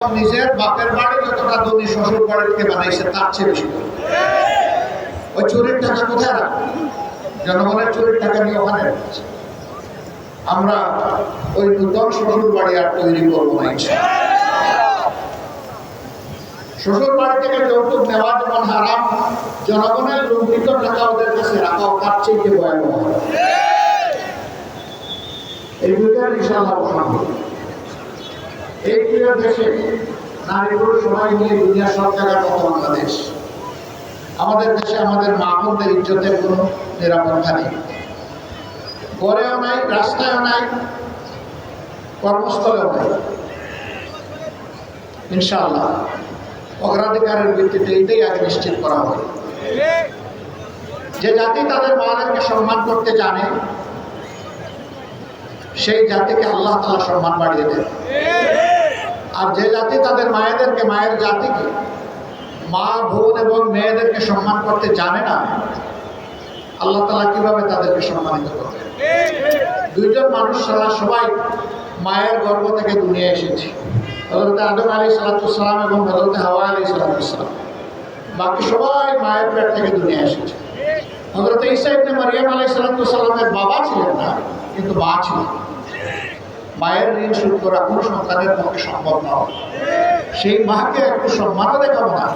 নিজের বাপের বাড়ি যতটা ধনী শ্বশুর বাড়ি থেকে বানাইছে তার চেয়ে বেশি। ওই চুরির টাকা কোথায় রাখবে? জনগণের চুরির টাকা নিয়ে ওখানে রেখেছে। আমরা ওই নূতন শ্বশুর বাড়ি আর তৈরি করবো না। শ্বশুর বাড়ি থেকে যৌতুক নেওয়া যেমন হারাম, জনগণের লুণ্ঠিত টাকা ওদের কাছে রাখাও তার চেয়ে ভয়াবহ। এই দুইটার ইনশাআল্লাহ সম্ভব। এই প্রিয় দেশে নারী পুরুষ সবাই মিলে দুনিয়ার সব জায়গার মতো বাংলাদেশ। আমাদের দেশে আমাদের মা বোনদের ইজ্জতের কোনো নিরাপত্তা নেই, ঘরেও নাই, রাস্তায়ও নাই, কর্মস্থলেও নাই। ইনশাআল্লাহ অগ্রাধিকারের ভিত্তিতে এইটাই আগে নিশ্চিত করা হবে। যে জাতি তাদের মাদেরকে সম্মান করতে জানে সেই জাতিকে আল্লাহ তাআলা সম্মান বাড়িয়ে দেন। আর যে জাতি তাদের মায়েদেরকে, মায়ের জাতিকে, মা বোন এবং মেয়েদেরকে সম্মান করতে জানে না, আল্লাহ তাআলা কিভাবে তাদেরকে সম্মানিত করবেন? দুইজন মানুষ ছাড়া সবাই মায়ের গর্ভ থেকে দুনিয়ায় এসেছে। হযরত আদম আলাইহিস সালাম এবং হযরত হাওয়া আলাইহিস সালাম, বাকি সবাই মায়ের পেট থেকে দুনিয়ায় এসেছে। হযরত ঈসা ইবনে মারইয়াম আলাইহিস সালামের বাবা ছিলেন না, কিন্তু মা ছিলেন। মায়ের ঋণ শোধ করা কোনো সন্তানের পক্ষে সম্ভব নয়। সেই মাকে একটু সম্মানও দেখাবো না,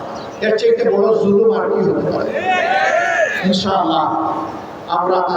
এর চাইতে বড় জুলুম আর কি হতে পারে? ইনশাআল্লাহ আমরা